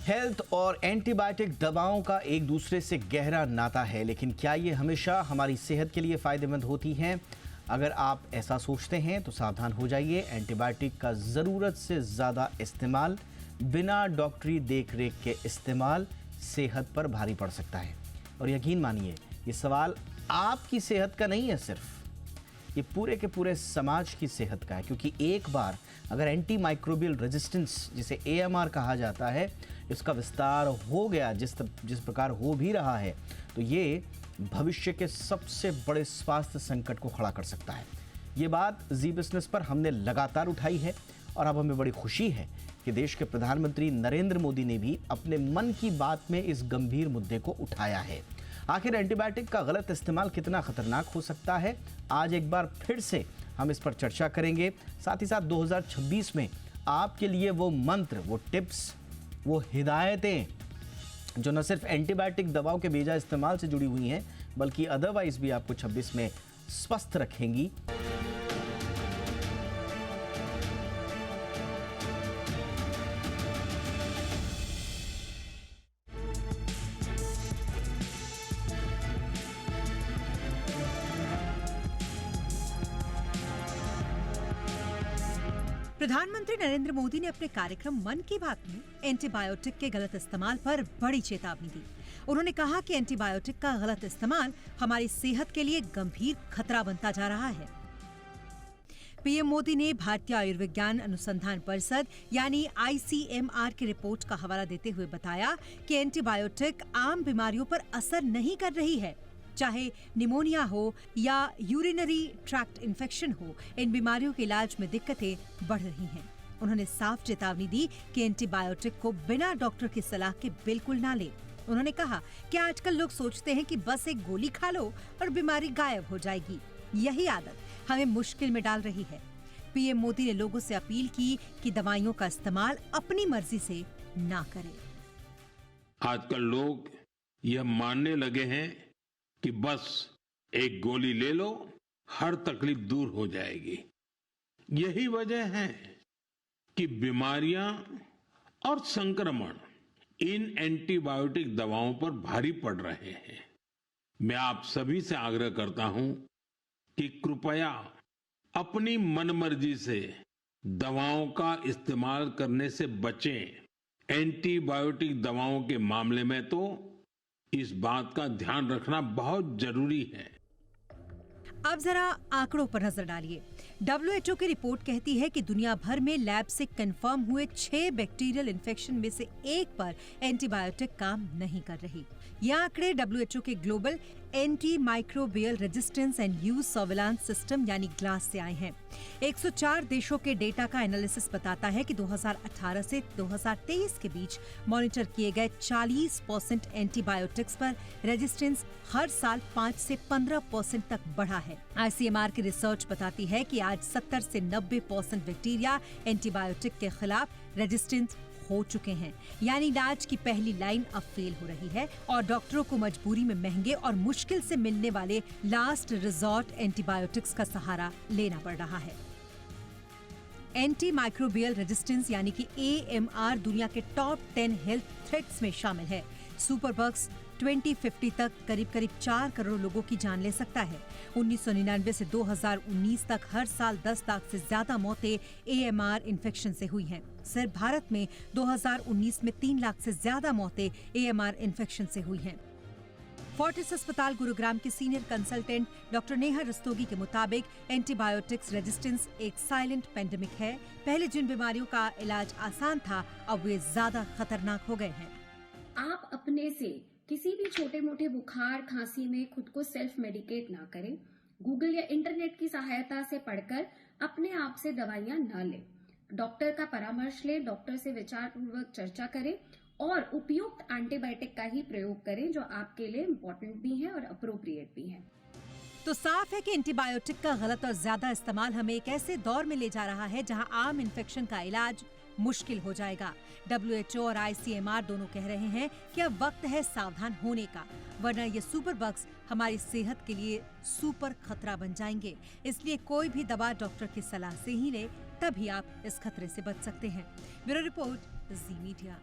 Health और antibiotic दवाओं का एक दूसरे से गहरा नाता है, लेकिन क्या ये हमेशा हमारी सेहत के लिए फ़ायदेमंद होती हैं? अगर आप ऐसा सोचते हैं तो सावधान हो जाइए। एंटीबायोटिक का ज़रूरत से ज़्यादा इस्तेमाल, बिना डॉक्टरी देख रेख के इस्तेमाल सेहत पर भारी पड़ सकता है। और यकीन मानिए, ये सवाल आपकी सेहत का नहीं है, सिर्फ ये पूरे के पूरे समाज की सेहत का है। क्योंकि एक बार अगर एंटी माइक्रोबियल रेजिस्टेंस, जिसे AMR कहा जाता है, इसका विस्तार हो गया, जिस प्रकार हो भी रहा है, तो ये भविष्य के सबसे बड़े स्वास्थ्य संकट को खड़ा कर सकता है। ये बात जी बिजनेस पर हमने लगातार उठाई है और अब हमें बड़ी खुशी है कि देश के प्रधानमंत्री नरेंद्र मोदी ने भी अपने मन की बात में इस गंभीर मुद्दे को उठाया है। आखिर एंटीबायोटिक का गलत इस्तेमाल कितना खतरनाक हो सकता है, आज एक बार फिर से हम इस पर चर्चा करेंगे। साथ ही साथ 2026 में आपके लिए वो मंत्र, वो टिप्स, वो हिदायतें जो न सिर्फ एंटीबायोटिक दवाओं के बेजा इस्तेमाल से जुड़ी हुई हैं, बल्कि अदरवाइज भी आपको 26 में स्वस्थ रखेंगी। प्रधानमंत्री नरेंद्र मोदी ने अपने कार्यक्रम मन की बात में एंटीबायोटिक के गलत इस्तेमाल पर बड़ी चेतावनी दी। उन्होंने कहा कि एंटीबायोटिक का गलत इस्तेमाल हमारी सेहत के लिए गंभीर खतरा बनता जा रहा है। पीएम मोदी ने भारतीय आयुर्विज्ञान अनुसंधान परिषद यानी ICMR की रिपोर्ट का हवाला देते हुए बताया कि एंटीबायोटिक आम बीमारियों पर असर नहीं कर रही है। चाहे निमोनिया हो या यूरिनरी ट्रैक्ट इन्फेक्शन हो, इन बीमारियों के इलाज में दिक्कतें बढ़ रही हैं। उन्होंने साफ चेतावनी दी कि एंटीबायोटिक को बिना डॉक्टर की सलाह के बिल्कुल ना लें। उन्होंने कहा कि आजकल लोग सोचते हैं कि बस एक गोली खा लो और बीमारी गायब हो जाएगी। यही आदत हमें मुश्किल में डाल रही है। पीएम मोदी ने लोगों से अपील की कि दवाइयों का इस्तेमाल अपनी मर्जी से ना करें। आजकल लोग यह मानने लगे हैं कि बस एक गोली ले लो, हर तकलीफ दूर हो जाएगी। यही वजह है कि बीमारियां और संक्रमण इन एंटीबायोटिक दवाओं पर भारी पड़ रहे हैं। मैं आप सभी से आग्रह करता हूं कि कृपया अपनी मनमर्जी से दवाओं का इस्तेमाल करने से बचें। एंटीबायोटिक दवाओं के मामले में तो इस बात का ध्यान रखना बहुत जरूरी है। अब जरा आंकड़ों पर नजर डालिए। WHO की रिपोर्ट कहती है कि दुनिया भर में लैब से कंफर्म हुए 6 बैक्टीरियल इन्फेक्शन में से एक पर एंटीबायोटिक काम नहीं कर रही। ये आंकड़े WHO के global anti microbial resistance and use surveillance system यानी ग्लास से आए हैं। 104 देशों के डेटा का एनालिसिस बताता है कि 2018 से 2023 के बीच मॉनिटर किए गए 40% एंटीबायोटिक्स पर रेजिस्टेंस हर साल 5 से 15% तक बढ़ा है। ICMR की रिसर्च बताती है कि आज 70 से 90% बैक्टीरिया एंटीबायोटिक के खिलाफ रेजिस्टेंट हो चुके हैं। यानी इलाज की पहली लाइन अब फेल हो रही है और डॉक्टरों को मजबूरी में महंगे और मुश्किल से मिलने वाले लास्ट रिजॉर्ट एंटीबायोटिक्स का सहारा लेना पड़ रहा है। एंटी माइक्रोबियल रेजिस्टेंस यानी कि AMR दुनिया के टॉप 10 हेल्थ थ्रेट्स में शामिल है। सुपरबग्स 2050 तक करीब 4 करोड़ लोगों की जान ले सकता है। 1999 से 2019 तक हर साल 10 लाख से ज्यादा मौतें AMR इन्फेक्शन से हुई हैं। सिर्फ भारत में 2019 में 3 लाख से ज्यादा मौतें AMR इन्फेक्शन से हुई हैं। फोर्टिस अस्पताल गुरुग्राम के senior consultant doctor Neha Rastogi के मुताबिक एंटीबायोटिक्स रेजिस्टेंस एक साइलेंट पेंडेमिक है। पहले जिन बीमारियों का इलाज आसान था, अब वे ज्यादा खतरनाक हो गए हैं। आप अपने से किसी भी छोटे मोटे बुखार खांसी में खुद को सेल्फ मेडिकेट ना करें। गूगल या इंटरनेट की सहायता से पढ़कर अपने आप से दवाइयां ना लें। डॉक्टर का परामर्श लें, डॉक्टर से विचार पूर्वक चर्चा करें और उपयुक्त एंटीबायोटिक का ही प्रयोग करें, जो आपके लिए इम्पोर्टेंट भी है और अप्रोप्रिएट भी है। तो साफ है कि एंटीबायोटिक का गलत और ज्यादा इस्तेमाल हमें एक ऐसे दौर में ले जा रहा है जहां आम इन्फेक्शन का इलाज मुश्किल हो जाएगा। WHO और ICMR दोनों कह रहे हैं कि अब वक्त है सावधान होने का, वरना ये सुपर बग्स हमारी सेहत के लिए सुपर खतरा बन जाएंगे। इसलिए कोई भी दवा डॉक्टर की सलाह से ही ले, तभी आप इस खतरे से बच सकते हैं। ब्यूरो रिपोर्ट, जी मीडिया।